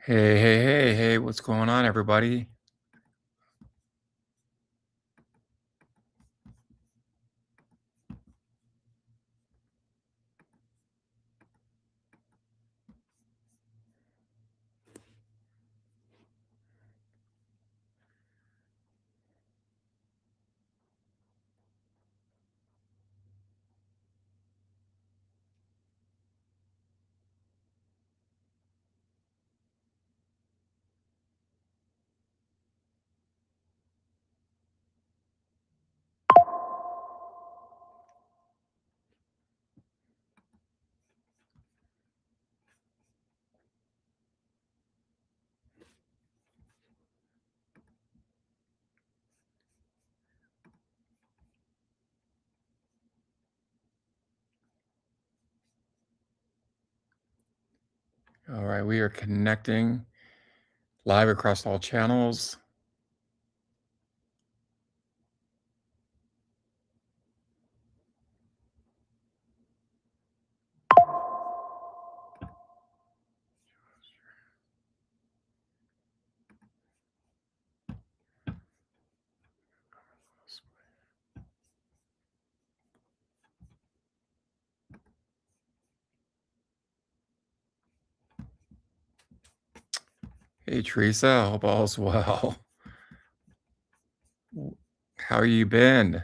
Hey, hey, hey, hey, what's going on, everybody? All right, we are connecting live across all channels. Hey, Teresa, hope all's well. How you been?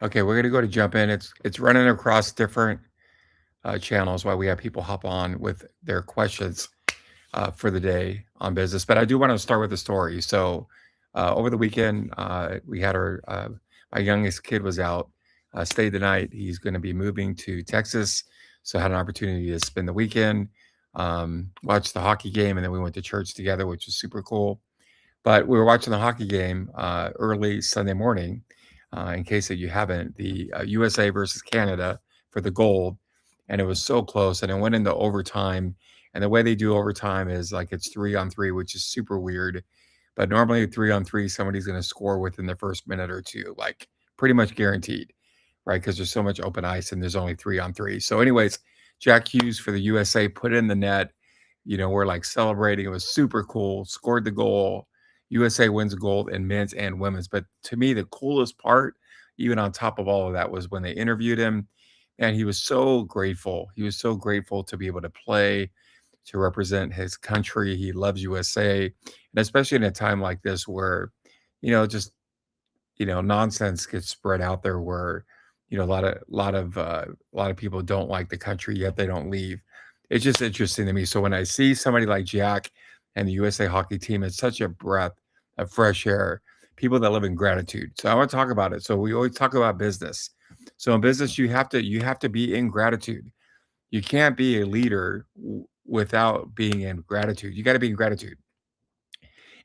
Okay, we're gonna go to jump in. It's running across different channels while we have people hop on with their questions for the day on business. But I do want to start with the story. So over the weekend, we had my youngest kid was out, stayed the night. He's going to be moving to Texas, so I had an opportunity to spend the weekend, watch the hockey game, and then we went to church together, which was super cool. But we were watching the hockey game early Sunday morning. In case that you haven't, the USA versus Canada for the gold, and it was so close, and it went into overtime. And the way they do overtime is like it's 3-on-3, which is super weird. But normally 3-on-3, somebody's going to score within the first minute or two, like pretty much guaranteed, right? Because there's so much open ice and there's only 3-on-3. So, anyways, Jack Hughes for the USA put in the net. We're like celebrating. It was super cool. Scored the goal. USA wins gold in men's and women's. But to me, the coolest part, even on top of all of that, was when they interviewed him, and he was so grateful. He was so grateful to be able to play, to represent his country. He loves USA, and especially in a time like this where, just nonsense gets spread out there where, a lot of people don't like the country, yet they don't leave. It's just interesting to me. So when I see somebody like Jack and the USA hockey team, it's such a breath of fresh air. People that live in gratitude. So I want to talk about it. So we always talk about business. So in business, you have to be in gratitude. You can't be a leader without being in gratitude. You got to be in gratitude.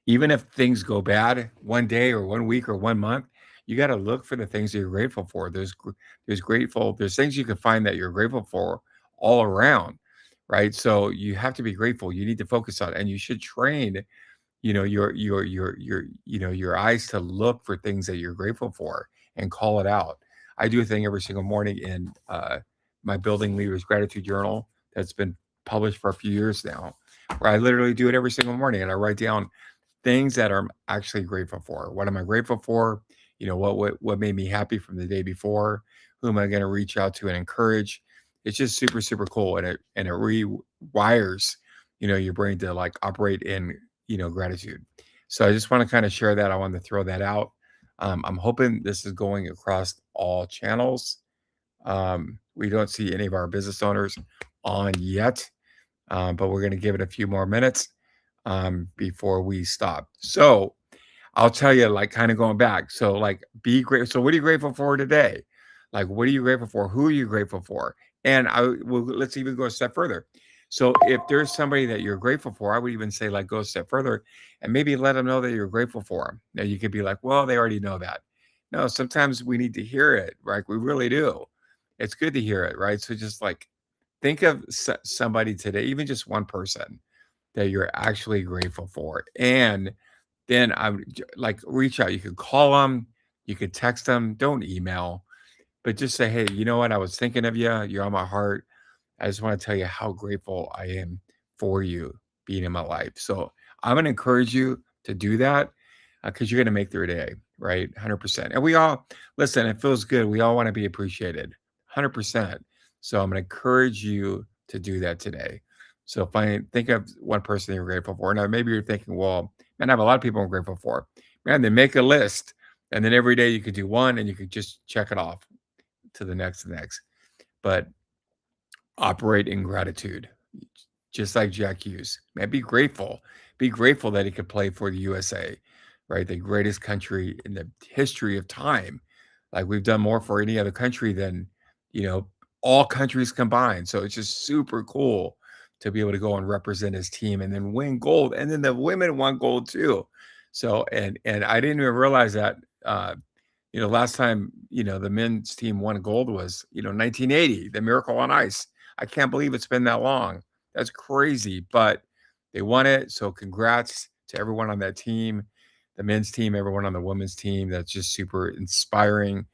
Even if things go bad one day or one week or one month, you got to look for the things that you're grateful for. There's things you can find that you're grateful for all around, right? So you have to be grateful. You need to focus on it, and you should train, your eyes to look for things that you're grateful for and call it out. I do a thing every single morning in my building leaders gratitude journal that's been published for a few years now, where I literally do it every single morning, and I write down things that I'm actually grateful for. What am I grateful for? What made me happy from the day before? Who am I going to reach out to and encourage? It's just super super cool, and it rewires your brain to like operate in gratitude. So I just want to kind of share that. I wanted to throw that out. I'm hoping this is going across all channels. We don't see any of our business owners on yet, but we're going to give it a few more minutes before we stop. So I'll tell you, like, kind of going back. So, like, be great. So, what are you grateful for today? Like, what are you grateful for? Who are you grateful for? And let's even go a step further. So, if there's somebody that you're grateful for, I would even say, like, go a step further and maybe let them know that you're grateful for them. Now, you could be like, well, they already know that. No, sometimes we need to hear it, right? We really do. it's good to hear it, right? So just like think of somebody today, even just one person that you're actually grateful for. And then I would like reach out. You could call them, you could text them, don't email, but just say, hey, you know what? I was thinking of you. You're on my heart. I just want to tell you how grateful I am for you being in my life. So I'm going to encourage you to do that because you're going to make their day, right? 100%. And we all, listen, it feels good. We all want to be appreciated, 100%. So I'm going to encourage you to do that today. So think of one person you're grateful for. Now, maybe you're thinking, well, man, I have a lot of people I'm grateful for. Man, then make a list. And then every day you could do one and you could just check it off to the next, but operate in gratitude, just like Jack Hughes. Man, be grateful. Be grateful that he could play for the USA, right? The greatest country in the history of time. Like we've done more for any other country than, you know, all countries combined. So it's just super cool to be able to go and represent his team and then win gold. And then the women won gold too. So and I didn't even realize that last time, the men's team won gold was, 1980, the Miracle on Ice. I can't believe it's been that long. That's crazy, but they won it. So congrats to everyone on that team, the men's team, everyone on the women's team. That's just super inspiring.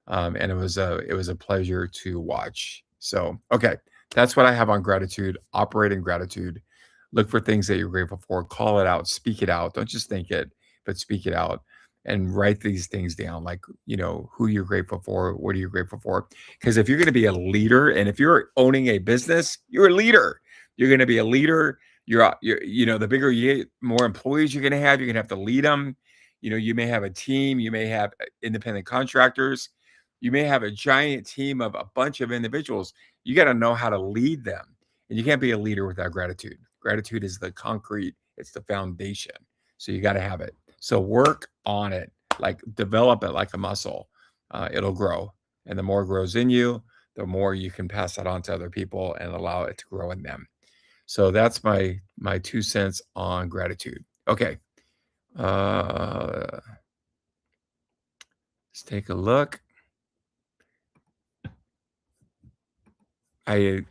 And it was a pleasure to watch. So, okay, that's what I have on gratitude. Operate in gratitude. Look for things that you're grateful for. Call it out. Speak it out. Don't just think it, but speak it out and write these things down, like, who you're grateful for, what are you grateful for? Because if you're going to be a leader, and if you're owning a business, you're a leader. You're going to be a leader. The bigger more employees you're going to have, you're going to have to lead them. You may have a team, you may have independent contractors, you may have a giant team of a bunch of individuals. You got to know how to lead them, and you can't be a leader without gratitude. Gratitude is the concrete, it's the foundation. So you got to have it. So work on it, like develop it like a muscle. It'll grow. And the more it grows in you, the more you can pass that on to other people and allow it to grow in them. So that's my 2 cents on gratitude. Okay. Let's take a look. I'm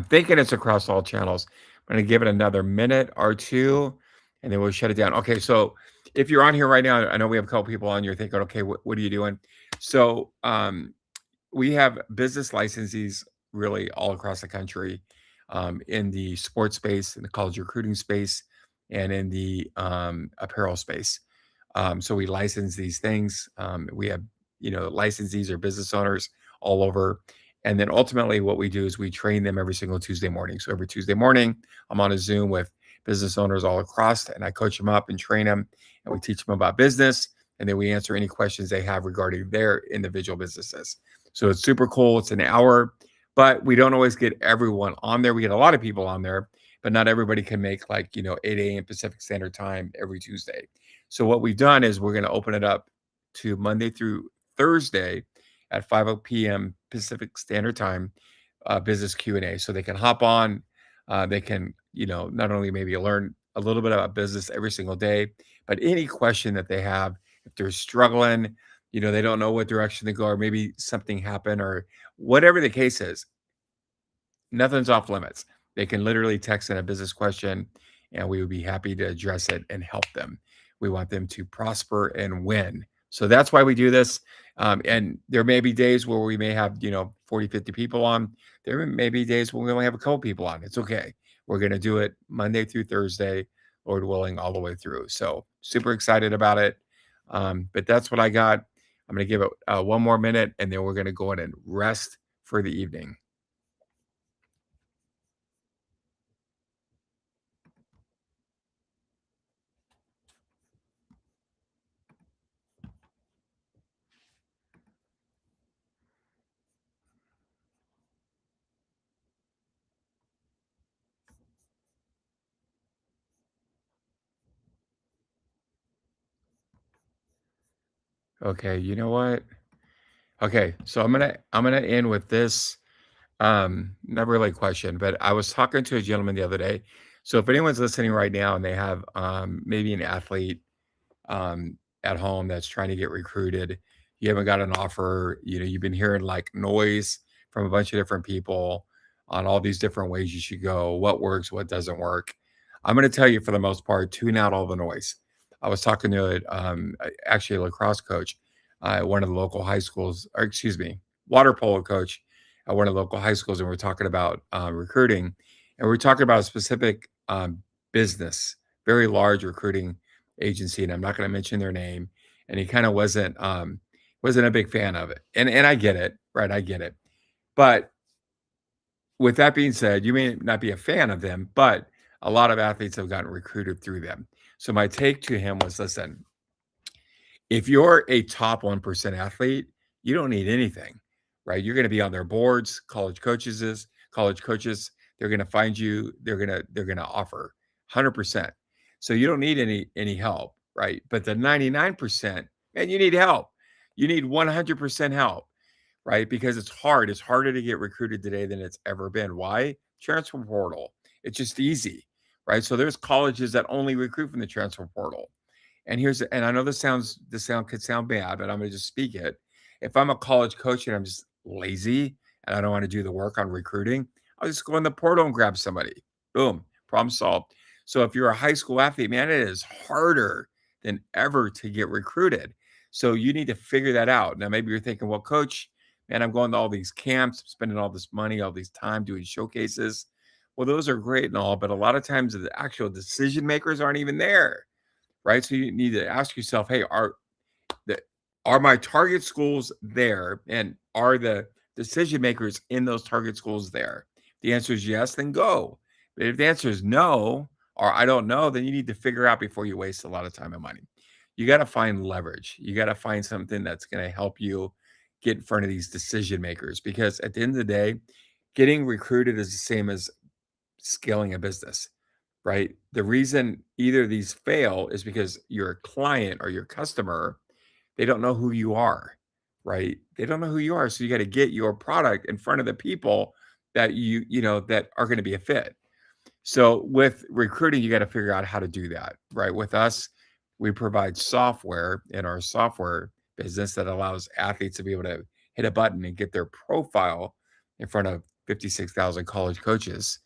thinking it's across all channels. I'm gonna give it another minute or two, and then we'll shut it down. Okay, so if you're on here right now, I know we have a couple people on. You're thinking, okay, what are you doing? So we have business licensees really all across the country, in the sports space, in the college recruiting space, and in the apparel space. So we license these things. We have licensees or business owners all over. And then ultimately, what we do is we train them every single Tuesday morning. So every Tuesday morning, I'm on a Zoom with business owners all across, and I coach them up and train them, and we teach them about business, and then we answer any questions they have regarding their individual businesses. So it's super cool. It's an hour, but we don't always get everyone on there. We get a lot of people on there, but not everybody can make 8 a.m. Pacific Standard Time every Tuesday. So what we've done is we're going to open it up to Monday through Thursday at 5 p.m. Pacific Standard Time, business Q&A. So they can hop on. They can, not only maybe learn a little bit about business every single day, but any question that they have, if they're struggling, they don't know what direction to go, or maybe something happened, or whatever the case is, nothing's off limits. They can literally text in a business question, and we would be happy to address it and help them. We want them to prosper and win. So that's why we do this. And there may be days where we may have, 40, 50 people on. There may be days when we only have a couple people on. It's okay. We're going to do it Monday through Thursday, Lord willing, all the way through. So super excited about it. But that's what I got. I'm going to give it one more minute, and then we're going to go in and rest for the evening. Okay, you know what? Okay, so I'm gonna end with this. Not really a question, but I was talking to a gentleman the other day. So if anyone's listening right now and they have maybe an athlete at home that's trying to get recruited, you haven't got an offer, you've been hearing like noise. from a bunch of different people on all these different ways you should go, what works, what doesn't work. I'm going to tell you for the most part, tune out all the noise. I was talking to actually a lacrosse coach at one of the local high schools, or excuse me, water polo coach at one of the local high schools, and we're talking about recruiting, and we're talking about a specific business, very large recruiting agency, and I'm not going to mention their name. And he kind of wasn't a big fan of it, and I get it, right? I get it, but with that being said, you may not be a fan of them, but a lot of athletes have gotten recruited through them. So my take to him was, listen, if you're a top 1% athlete, you don't need anything, right? You're going to be on their boards, college coaches, they're going to find you, they're going to offer 100%. So you don't need any help, right? But the 99%, man, you need help. You need 100% help, right? Because it's hard. It's harder to get recruited today than it's ever been. Why? Transfer portal. It's just easy, right? So there's colleges that only recruit from the transfer portal. And I know this sound could sound bad, but I'm gonna just speak it. If I'm a college coach and I'm just lazy and I don't want to do the work on recruiting, I'll just go in the portal and grab somebody. Boom, problem solved. So if you're a high school athlete, man, it is harder than ever to get recruited. So you need to figure that out. Now, maybe you're thinking, well, coach, man, I'm going to all these camps, spending all this money, all this time doing showcases. Well, those are great and all, but a lot of times the actual decision makers aren't even there, right? So you need to ask yourself, hey, the are my target schools there, and are the decision makers in those target schools there? If the answer is yes, then go. But if the answer is no, or I don't know, then you need to figure out before you waste a lot of time and money. You got to find leverage. You got to find something that's going to help you get in front of these decision makers, because at the end of the day, getting recruited is the same as scaling a business, right? The reason either of these fail is because your client or your customer, they don't know who you are, right? They don't know who you are. So you got to get your product in front of the people that that are going to be a fit. So with recruiting, you got to figure out how to do that, right? With us, we provide software in our software business that allows athletes to be able to hit a button and get their profile in front of 56,000 college coaches,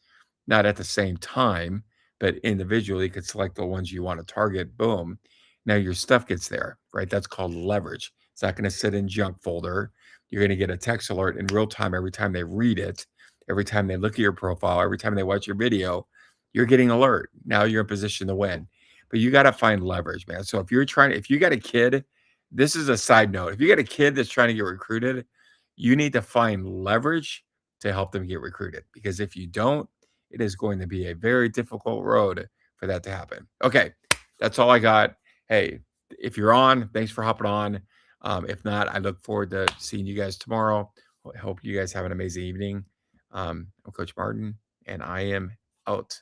not at the same time, but individually. You could select the ones you want to target. Boom. Now your stuff gets there, right? That's called leverage. It's not going to sit in junk folder. You're going to get a text alert in real time every time they read it, every time they look at your profile, every time they watch your video. You're getting alert. Now you're in position to win. But you got to find leverage, man. So if you got a kid, this is a side note. If you got a kid that's trying to get recruited, you need to find leverage to help them get recruited. Because if you don't, it is going to be a very difficult road for that to happen. Okay, that's all I got. Hey, if you're on, thanks for hopping on. If not, I look forward to seeing you guys tomorrow. I hope you guys have an amazing evening. I'm Coach Martin, and I am out.